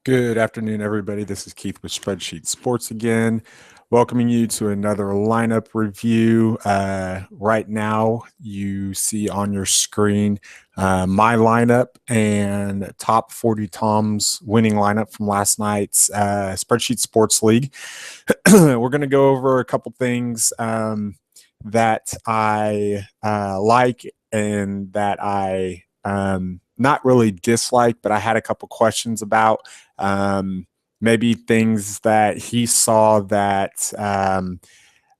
Good afternoon, everybody. This is Keith with SpreadSheet Sports again, welcoming you to another lineup review. Right now, you see on your screen my lineup and top 40 Tom's winning lineup from last night's SpreadSheet Sports League. We're going to go over a couple things that I like and that I not really dislike, but I had a couple questions about. Maybe things that he saw that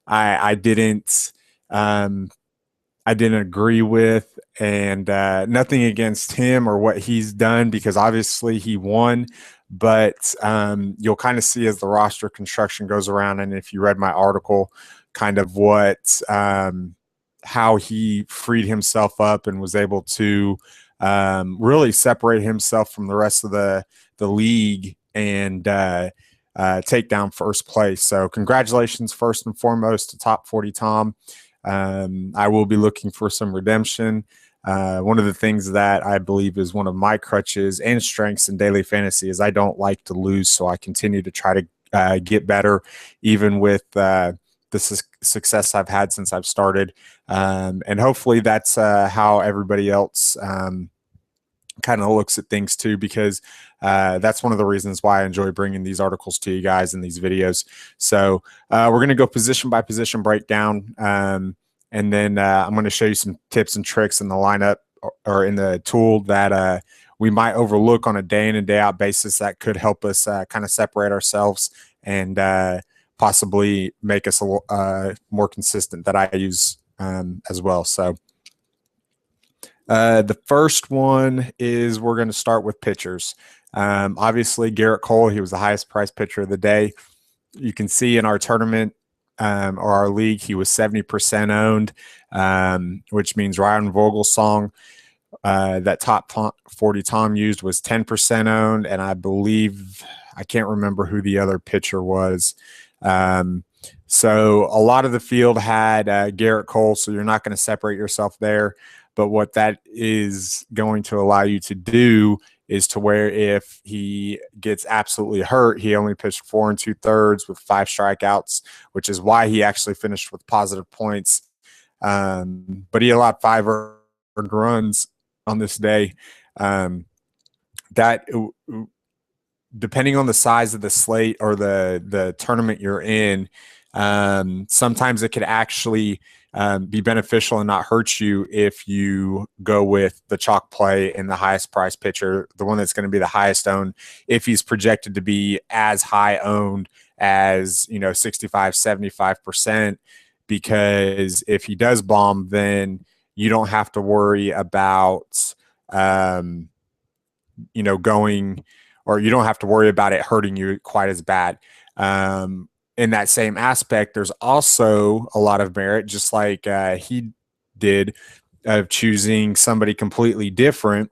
I didn't I didn't agree with, and nothing against him or what he's done because obviously he won. But you'll kind of see as the roster construction goes around, and if you read my article, kind of what how he freed himself up and was able to really separate himself from the rest of the league and take down first place. So congratulations first and foremost to top 40 Tom. I will be looking for some redemption. One of the things that I believe is one of my crutches and strengths in daily fantasy is I don't like to lose, so I continue to try to get better, even with the success I've had since I've started. And hopefully that's how everybody else kind of looks at things too, because that's one of the reasons why I enjoy bringing these articles to you guys in these videos. So we're going to go position by position breakdown, and then I'm going to show you some tips and tricks in the lineup or in the tool that we might overlook on a day in and day out basis that could help us kind of separate ourselves and possibly make us more consistent that I use as well. So the first one is we're going to start with pitchers. Obviously, Garrett Cole, he was the highest priced pitcher of the day. You can see in our tournament or our league, he was 70% owned, which means Ryan Vogelsong, that top 40 Tom used, was 10% owned. And I believe, I can't remember who the other pitcher was. So a lot of the field had Garrett Cole, so you're not going to separate yourself there. But what that is going to allow you to do is to where if he gets absolutely hurt, he only pitched 4 2/3 with 5 strikeouts, which is why he actually finished with positive points. But he allowed 5 earned runs on this day. That depending on the size of the slate or the tournament you're in, sometimes it could actually be beneficial and not hurt you if you go with the chalk play and the highest price pitcher, the one that's going to be the highest owned, if he's projected to be as high owned as 65, 75%, because if he does bomb, then you don't have to worry about going, or you don't have to worry about it hurting you quite as bad. In that same aspect, there's also a lot of merit, just like he did, of choosing somebody completely different,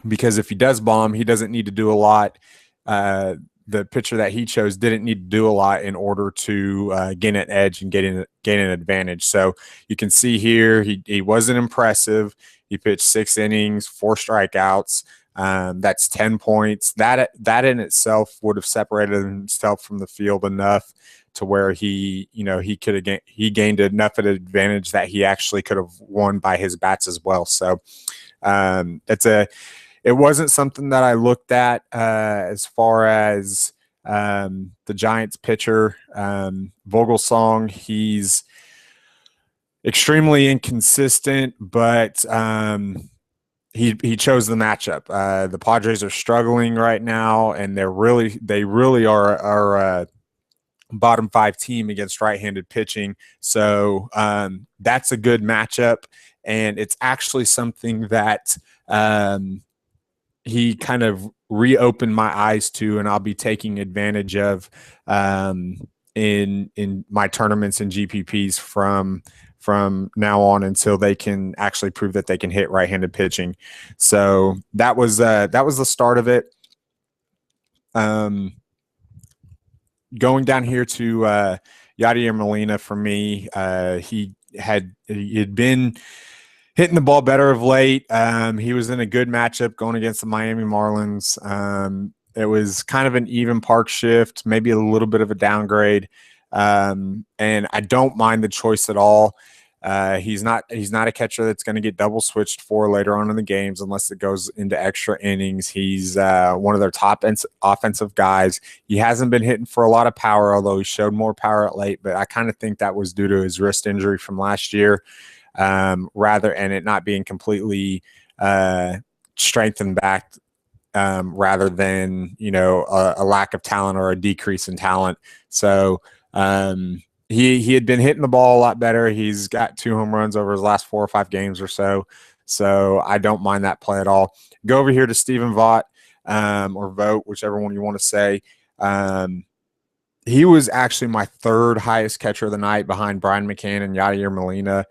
because if he does bomb, he doesn't need to do a lot. The pitcher that he chose didn't need to do a lot in order to gain an edge and gain an advantage. So you can see here, he wasn't impressive. He pitched 6 innings, 4 strikeouts. That's 10 points. That in itself would have separated himself from the field enough to where he gained enough of an advantage that he actually could have won by his bats as well. So it wasn't something that I looked at as far as the Giants pitcher, Vogelsong. He's extremely inconsistent, but he chose the matchup. The Padres are struggling right now, and they really are a bottom 5 team against right-handed pitching. So that's a good matchup, and it's actually something that he kind of reopened my eyes to, and I'll be taking advantage of in my tournaments and GPPs from now on until they can actually prove that they can hit right-handed pitching. So that was the start of it. Going down here to Yadier Molina, for me, he had been hitting the ball better of late. He was in a good matchup going against the Miami Marlins. It was kind of an even park shift, maybe a little bit of a downgrade. And I don't mind the choice at all. He's not a catcher that's going to get double switched for later on in the games unless it goes into extra innings. He's one of their top offensive guys. He hasn't been hitting for a lot of power, although he showed more power at late. But I kind of think that was due to his wrist injury from last year, and it not being completely strengthened back, rather than a lack of talent or a decrease in talent. So he had been hitting the ball a lot better. He's got 2 home runs over his last 4 or 5 games or so. So I don't mind that play at all. Go over here to Stephen Vaught, or Vogt, whichever one you want to say. He was actually my 3rd highest catcher of the night behind Brian McCann and Yadier Molina.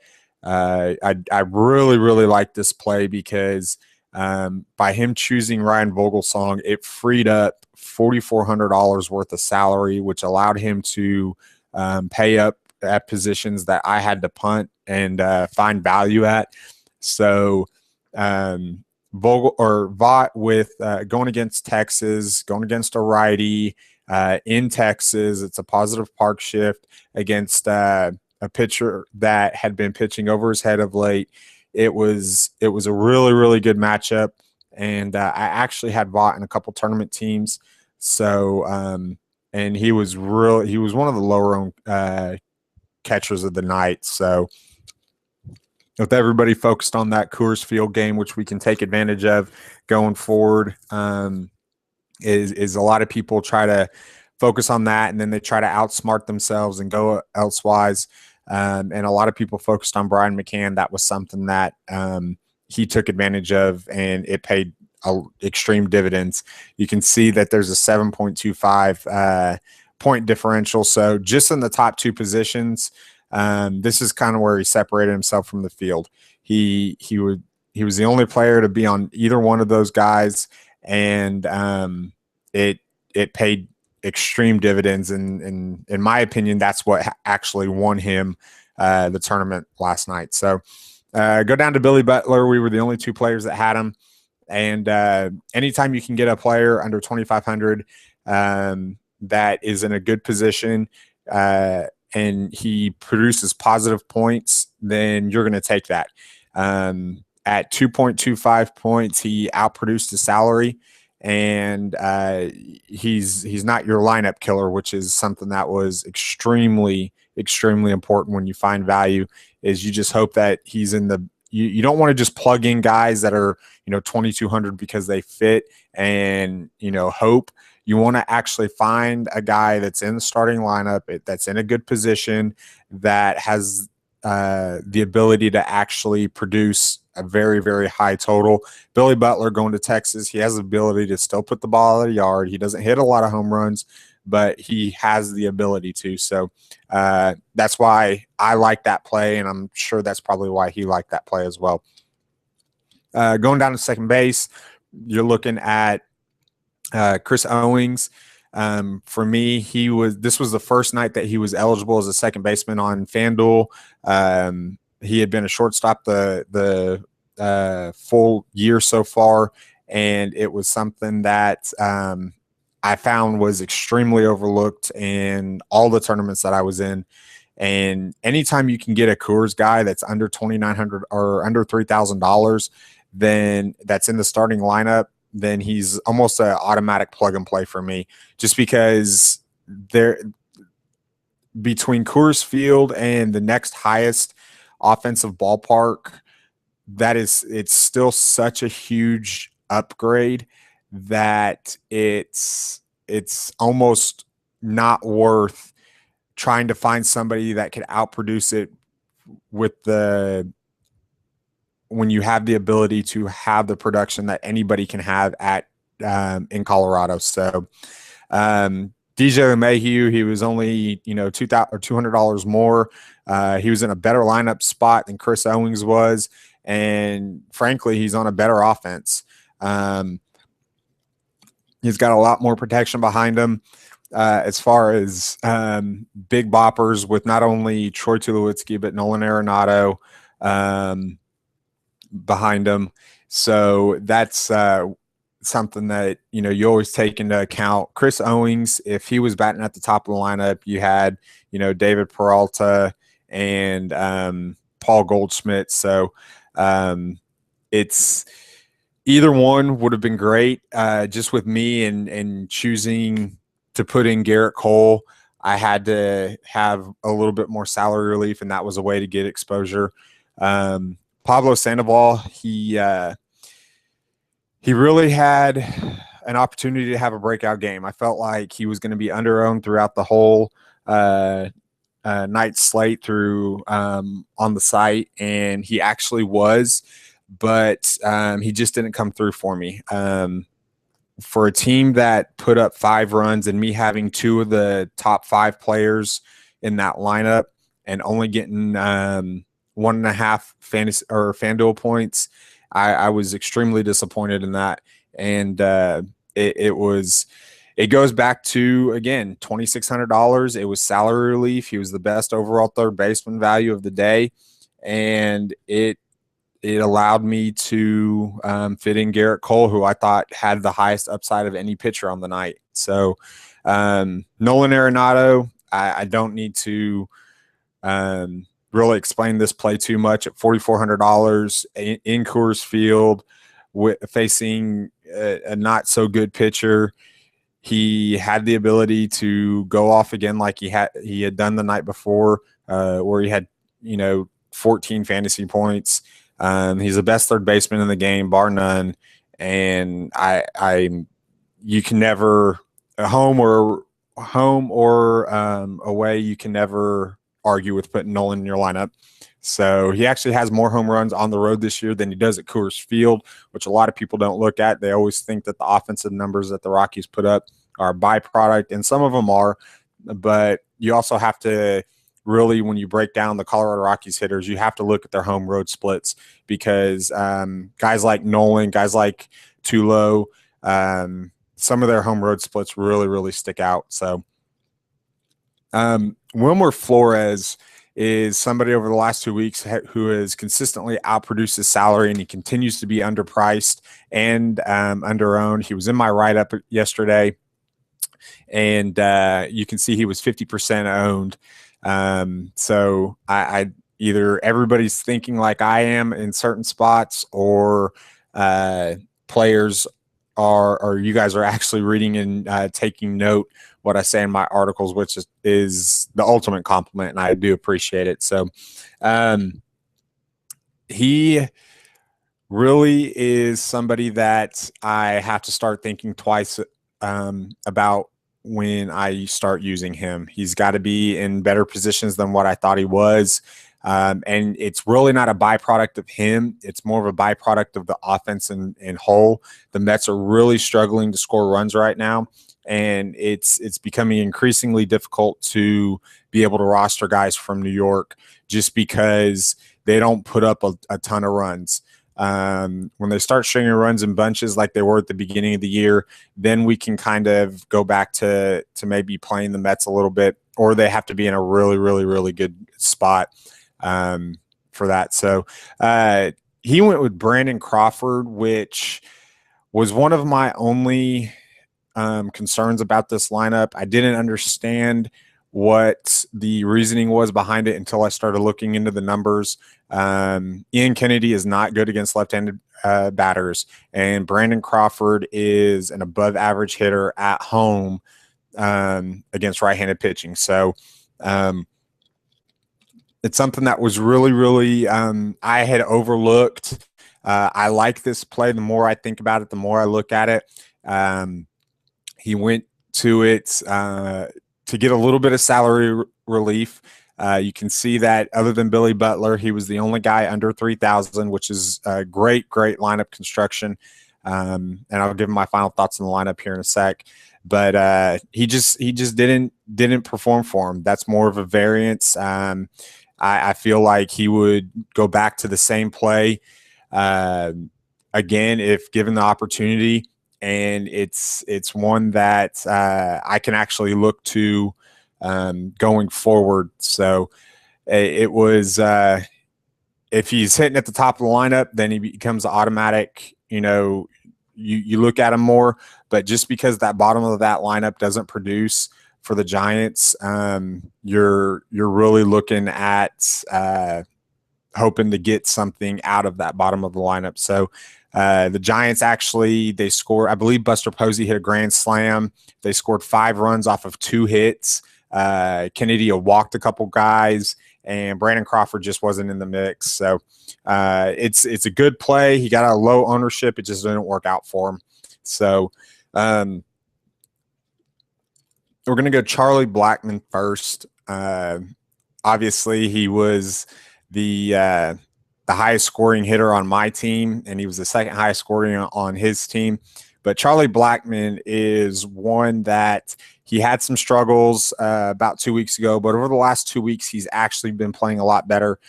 I really, really like this play because by him choosing Ryan Vogelsong, it freed up $4,400 worth of salary, which allowed him to pay up at positions that I had to punt and find value at. So Vaught with going against Texas, going against a righty in Texas, it's a positive park shift against a pitcher that had been pitching over his head of late. It was a really, really good matchup, and I actually had Vaught in a couple tournament teams. So and he was one of the lower owned catchers of the night. So with everybody focused on that Coors Field game, which we can take advantage of going forward, is a lot of people try to focus on that, and then they try to outsmart themselves and go elsewise. And a lot of people focused on Brian McCann. That was something that he took advantage of, and it paid extreme dividends. You can see that there's a 7.25 point differential. So just in the top 2 positions, this is kind of where he separated himself from the field. He was the only player to be on either one of those guys, and it paid extreme dividends. And in my opinion, that's what actually won him the tournament last night. So go down to Billy Butler. We were the only 2 players that had him. And anytime you can get a player under 2,500 that is in a good position and he produces positive points, then you're going to take that. At 2.25 points, he outproduced his salary, and he's not your lineup killer, which is something that was extremely, extremely important when you find value. Is you just hope that he's in the you don't want to just plug in guys that are 2,200 because they fit and hope. You want to actually find a guy that's in the starting lineup, that's in a good position, that has the ability to actually produce a very, very high total. Billy Butler going to Texas, he has the ability to still put the ball at a yard. He doesn't hit a lot of home runs, but he has the ability to. So that's why I like that play, and I'm sure that's probably why he liked that play as well. Going down to second base, you're looking at Chris Owings. For me, this was the first night that he was eligible as a second baseman on FanDuel. He had been a shortstop the full year so far, and it was something that I found was extremely overlooked in all the tournaments that I was in. And anytime you can get a Coors guy that's under $2,900 or under $3,000, then that's in the starting lineup, then he's almost an automatic plug and play for me, just because between Coors Field and the next highest offensive ballpark, it's still such a huge upgrade that it's almost not worth trying to find somebody that could outproduce it when you have the ability to have the production that anybody can have in Colorado. So DJ LeMahieu, he was only $200 more. He was in a better lineup spot than Chris Owings was, and frankly, he's on a better offense. He's got a lot more protection behind him. As far as big boppers with not only Troy Tulowitzki but Nolan Arenado behind him. So that's something that, you always take into account. Chris Owings, if he was batting at the top of the lineup, you had, David Peralta and Paul Goldschmidt. So it's either one would have been great. Just with me and choosing to put in Garrett Cole, I had to have a little bit more salary relief, and that was a way to get exposure. Pablo Sandoval, he really had an opportunity to have a breakout game. I felt like he was going to be under-owned throughout the whole night slate through on the site, and he actually was, but he just didn't come through for me. For a team that put up 5 runs and me having 2 of the top 5 players in that lineup and only getting 1.5 fantasy or FanDuel points, I was extremely disappointed in that. And it goes back to, again, $2,600. It was salary relief. He was the best overall third baseman value of the day, and it allowed me to fit in Garrett Cole, who I thought had the highest upside of any pitcher on the night. So Nolan Arenado, I don't need to really explain this play too much. At $4,400 in Coors Field, facing a not so good pitcher, he had the ability to go off again like he had done the night before, where he had 14 fantasy points. He's the best third baseman in the game, bar none. And you can never, home or away, you can never argue with putting Nolan in your lineup. So he actually has more home runs on the road this year than he does at Coors Field, which a lot of people don't look at. They always think that the offensive numbers that the Rockies put up are a byproduct, and some of them are, but you also have to really, when you break down the Colorado Rockies hitters, you have to look at their home road splits, because guys like Nolan, guys like Tulo, some of their home road splits really, really stick out. So Wilmer Flores is somebody over the last 2 weeks who has consistently outproduced his salary, and he continues to be underpriced and under-owned. He was in my write-up yesterday, and you can see he was 50% owned. So I either everybody's thinking like I am in certain spots, or players or you guys are actually reading and taking note what I say in my articles, which is the ultimate compliment, and I do appreciate it. So he really is somebody that I have to start thinking twice about when I start using him. He's got to be in better positions than what I thought he was. And it's really not a byproduct of him. It's more of a byproduct of the offense in whole. The Mets are really struggling to score runs right now, and it's becoming increasingly difficult to be able to roster guys from New York just because they don't put up a ton of runs. When they start stringing runs in bunches like they were at the beginning of the year, then we can kind of go back to maybe playing the Mets a little bit, or they have to be in a really, really, really good spot for that. So he went with Brandon Crawford, which was one of my only concerns about this lineup. I didn't understand what the reasoning was behind it until I started looking into the numbers. Ian Kennedy is not good against left-handed batters, and Brandon Crawford is an above-average hitter at home against right-handed pitching. So it's something that was really, really I had overlooked. I like this play. The more I think about it, the more I look at it. He went to it to get a little bit of salary relief. You can see that other than Billy Butler, he was the only guy under 3,000, which is a great, great lineup construction. And I'll give him my final thoughts on the lineup here in a sec. But he just didn't perform for him. That's more of a variance. I feel like he would go back to the same play again if given the opportunity. And it's one that I can actually look to going forward. So it was if he's hitting at the top of the lineup, then he becomes automatic, you look at them more. But just because that bottom of that lineup doesn't produce for the Giants, you're really looking at hoping to get something out of that bottom of the lineup. So the Giants actually, they scored, I believe Buster Posey hit a grand slam. They scored 5 runs off of 2 hits. Kennedy walked a couple guys, and Brandon Crawford just wasn't in the mix. So it's a good play. He got a low ownership. It just didn't work out for him. So we're going to go Charlie Blackmon first. Obviously, he was the highest scoring hitter on my team, and he was the second highest scoring on his team. But Charlie Blackmon is one that he had some struggles about 2 weeks ago, but over the last 2 weeks, he's actually been playing a lot better.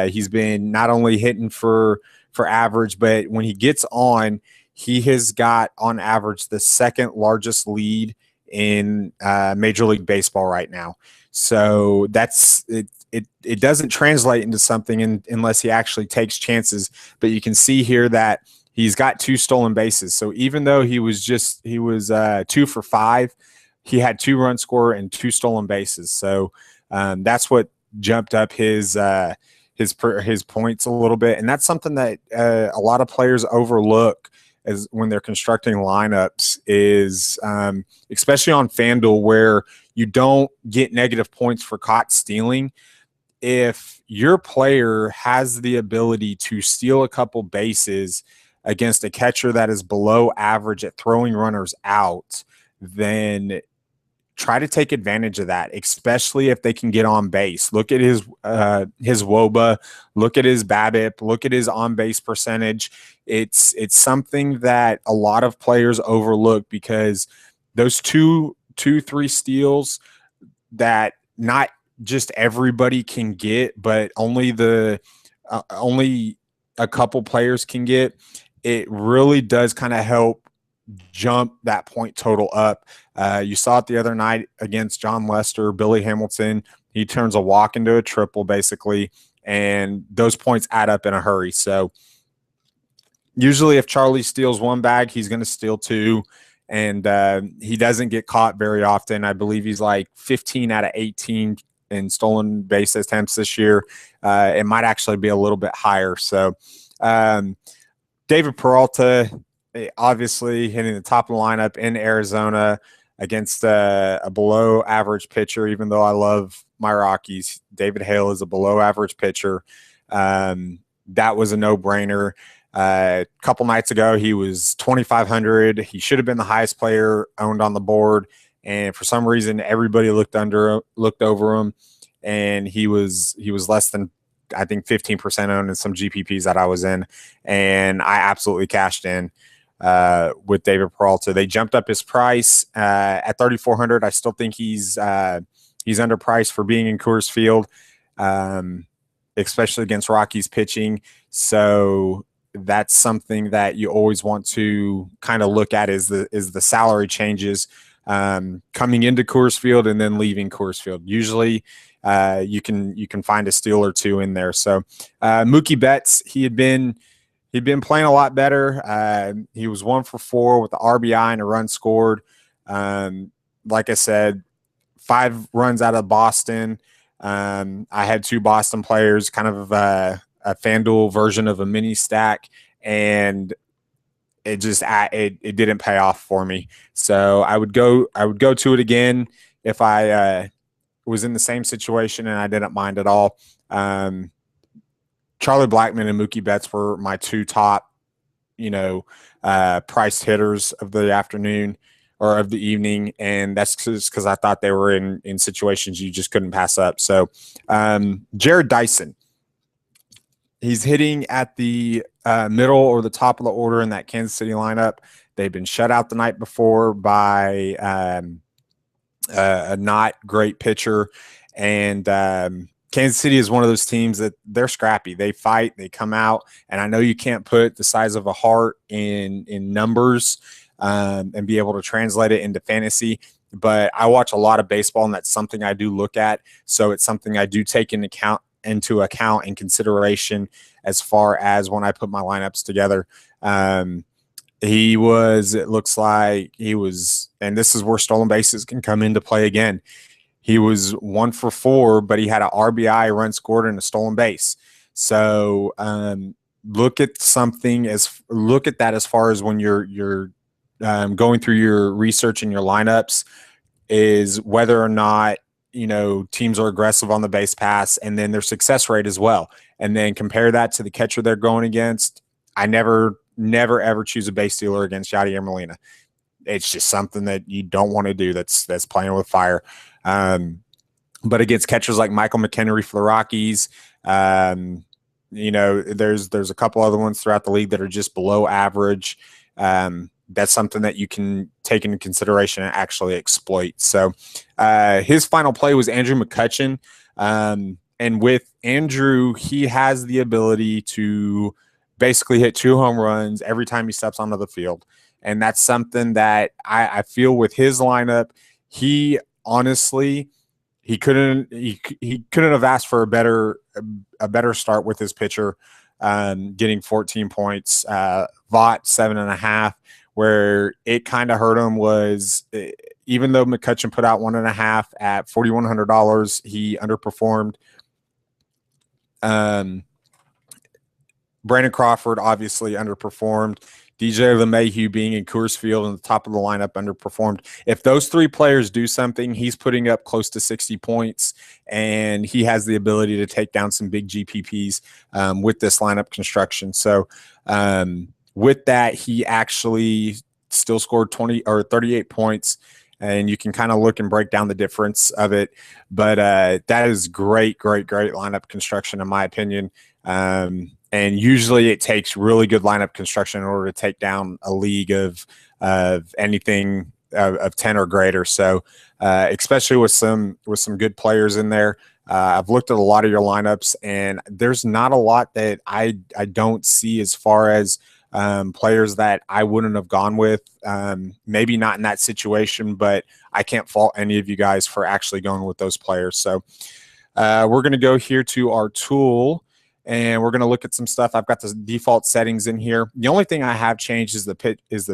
He's been not only hitting for average, but when he gets on, he has got on average the second largest lead in Major League Baseball right now. So that's it. It doesn't translate into something unless he actually takes chances. But you can see here that he's got 2 stolen bases. So even though he was 2 for 5, he had 2 run score and 2 stolen bases. So that's what jumped up his points a little bit, and that's something that a lot of players overlook as when they're constructing lineups, is especially on FanDuel, where you don't get negative points for caught stealing. If your player has the ability to steal a couple bases against a catcher that is below average at throwing runners out, then try to take advantage of that, especially if they can get on base. Look at his WOBA, look at his BABIP, look at his on-base percentage. It's something that a lot of players overlook, because those 2-3 steals that not just everybody can get, but only a couple players can get, it really does kind of help jump that point total up. You saw it the other night against John Lester, Billy Hamilton. He turns a walk into a triple, basically, and those points add up in a hurry. So usually if Charlie steals 1 bag, he's going to steal 2, and he doesn't get caught very often. I believe he's like 15 out of 18 in stolen base attempts this year. It might actually be a little bit higher. So David Peralta, obviously hitting the top of the lineup in Arizona against a below average pitcher. Even though I love my Rockies, David Hale is a below average pitcher. That was a no-brainer. A couple nights ago, he was 2,500. He should have been the highest player owned on the board, and for some reason, everybody looked over him, and he was less than, I think, 15% owned in some GPPs that I was in, and I absolutely cashed in with David Peralta. They jumped up his price at 3,400. I still think he's underpriced for being in Coors Field, especially against Rockies pitching. So that's something that you always want to kind of look at, is the salary changes coming into Coors Field and then leaving Coors Field. Usually you can find a steal or 2 in there. So Mookie Betts, he'd been playing a lot better. He was 1 for 4 with the RBI and a run scored. Like I said, 5 runs out of Boston. I had 2 Boston players, kind of a FanDuel version of a mini stack, and it just it didn't pay off for me. So I would go to it again if I was in the same situation, and I didn't mind at all. Charlie Blackmon and Mookie Betts were my 2 top, priced hitters of the afternoon or of the evening, and that's just because I thought they were in situations you just couldn't pass up. So Jared Dyson, he's hitting at the middle or the top of the order in that Kansas City lineup. They've been shut out the night before by a not great pitcher, and Kansas City is one of those teams that they're scrappy. They fight, they come out, and I know you can't put the size of a heart in numbers and be able to translate it into fantasy, but I watch a lot of baseball, and that's something I do look at. So it's something I do take into account and consideration as far as when I put my lineups together. He was, it looks like he was, and this is where stolen bases can come into play again. He was 1 for 4, but he had an RBI, a run scored, and a stolen base. So look at that as far as when you're going through your research and your lineups, is whether or not teams are aggressive on the base pass, and then their success rate as well, and then compare that to the catcher they're going against. I never ever choose a base stealer against Yadier Molina. It's just something that you don't want to do. That's playing with fire. But against catchers like Michael McHenry for the Rockies, there's a couple other ones throughout the league that are just below average. That's something that you can take into consideration and actually exploit. So his final play was Andrew McCutchen. And with Andrew, he has the ability to basically hit 2 home runs every time he steps onto the field. And that's something that I feel with his lineup, he honestly, he couldn't have asked for a better start with his pitcher, getting 14 points. Vaught 7.5. Where it kind of hurt him was, even though McCutchen put out 1.5 at $4,100, he underperformed. Brandon Crawford obviously underperformed. DJ LeMahieu being in Coors Field in the top of the lineup underperformed. If those 3 players do something, he's putting up close to 60 points, and he has the ability to take down some big GPPs with this lineup construction. So with that, he actually still scored 20 or 38 points, and you can kind of look and break down the difference of it. But that is great lineup construction, in my opinion. And usually it takes really good lineup construction in order to take down a league of anything of 10 or greater. So especially with some good players in there. I've looked at a lot of your lineups, and there's not a lot that I don't see as far as players that I wouldn't have gone with. Maybe not in that situation, but I can't fault any of you guys for actually going with those players. So we're going to go here to our tool, and we're going to look at some stuff. I've got the default settings in here. The only thing I have changed is the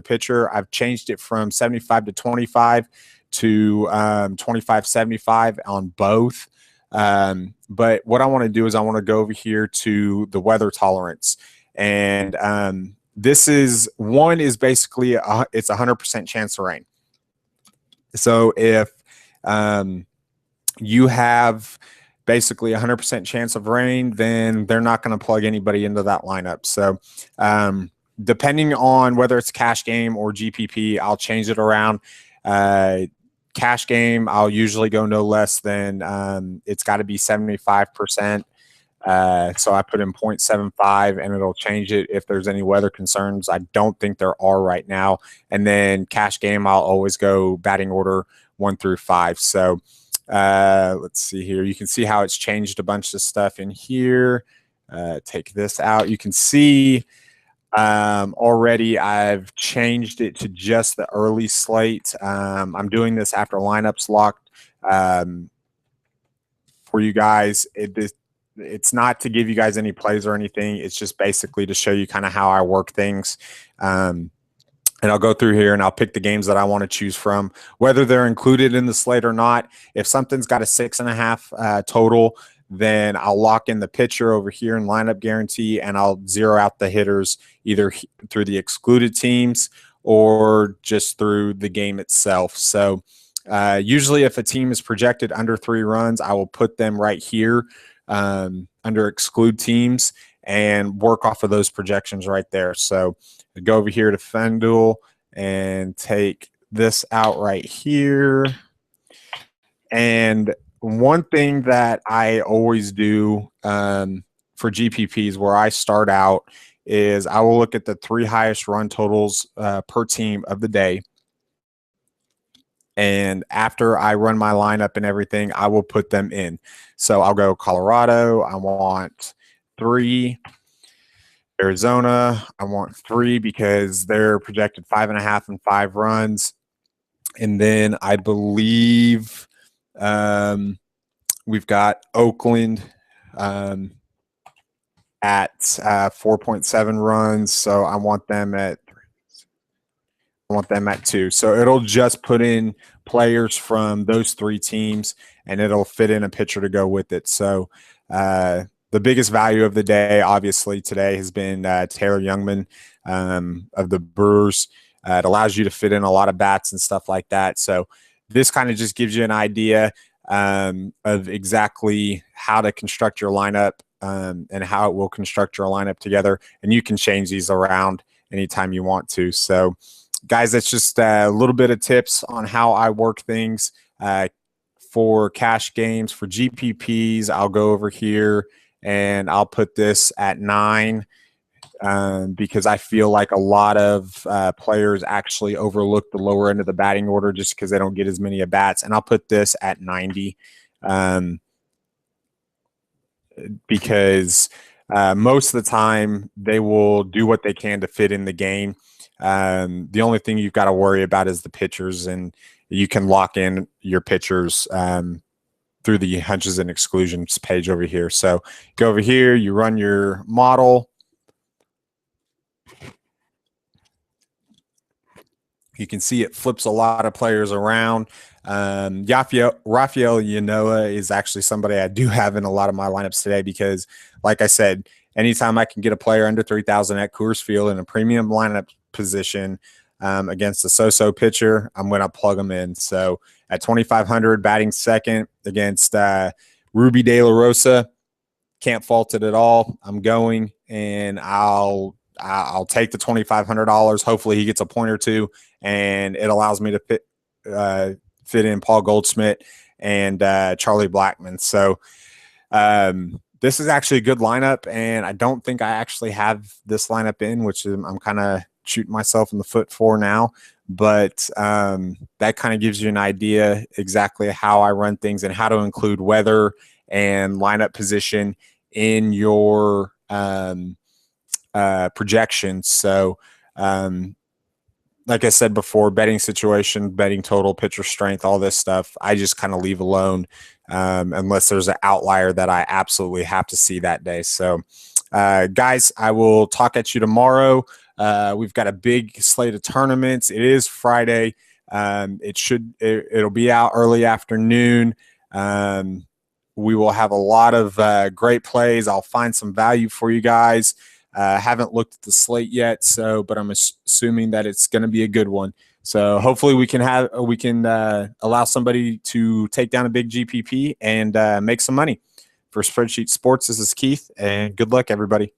pitcher. I've changed it from 75 to 25 to 25-75 on both. But what I want to do is I want to go over here to the weather tolerance, and this is basically it's 100% chance of rain. So if you have basically 100% chance of rain, then they're not going to plug anybody into that lineup. So depending on whether it's cash game or GPP, I'll change it around. Cash game, I'll usually go no less than it's got to be 75%. So I put in 0.75, and it'll change it if there's any weather concerns. I don't think there are right now. And then cash game, I'll always go batting order 1 through 5. So let's see here. You can see how it's changed a bunch of stuff in here. Take this out. You can see already I've changed it to just the early slate. I'm doing this after lineups locked for you guys. It's not to give you guys any plays or anything. It's just basically to show you kind of how I work things. And I'll go through here and I'll pick the games that I want to choose from, whether they're included in the slate or not. If something's got a 6.5 total, then I'll lock in the pitcher over here in lineup guarantee, and I'll zero out the hitters either through the excluded teams or just through the game itself. So usually if a team is projected under 3 runs, I will put them right here under exclude teams and work off of those projections right there. So I go over here to FanDuel and take this out right here. And one thing that I always do for GPPs where I start out is I will look at the 3 highest run totals per team of the day. And after I run my lineup and everything, I will put them in. So I'll go Colorado. I want 3. Arizona, I want 3 because they're projected 5.5 and 5 runs. And then I believe we've got Oakland at 4.7 runs. So I want them at want them at 2. So it'll just put in players from those 3 teams, and it'll fit in a pitcher to go with it. So the biggest value of the day, obviously, today has been Taylor Youngman of the Brewers. It allows you to fit in a lot of bats and stuff like that. So this kind of just gives you an idea of exactly how to construct your lineup and how it will construct your lineup together. And you can change these around anytime you want to. So, guys, that's just a little bit of tips on how I work things for cash games. For GPPs, I'll go over here and I'll put this at 9 because I feel like a lot of players actually overlook the lower end of the batting order just because they don't get as many at bats. And I'll put this at 90 because most of the time they will do what they can to fit in the game. The only thing you've got to worry about is the pitchers, and you can lock in your pitchers through the hunches and exclusions page over here. So go over here, you run your model. You can see it flips a lot of players around. Rafael Yanoa is actually somebody I do have in a lot of my lineups today because, like I said, anytime I can get a player under 3,000 at Coors Field in a premium lineup position against a so-so pitcher, I'm going to plug them in. So at 2,500, batting second against Ruby De La Rosa, can't fault it at all. I'm going, and I'll take the $2,500. Hopefully he gets a point or two, and it allows me to fit in Paul Goldschmidt and Charlie Blackmon. So this is actually a good lineup, and I don't think I actually have this lineup in, which I'm kind of shooting myself in the foot for now. But that kind of gives you an idea exactly how I run things and how to include weather and lineup position in your projections. So like I said before, betting situation, betting total, pitcher strength, all this stuff, I just kind of leave alone unless there's an outlier that I absolutely have to see that day. So guys, I will talk at you tomorrow. We've got a big slate of tournaments. It is Friday. It'll be out early afternoon. We will have a lot of great plays. I'll find some value for you guys. Haven't looked at the slate yet, but I'm assuming that it's going to be a good one. So hopefully we can allow somebody to take down a big GPP and make some money. For Spreadsheet Sports, this is Keith, and good luck, everybody.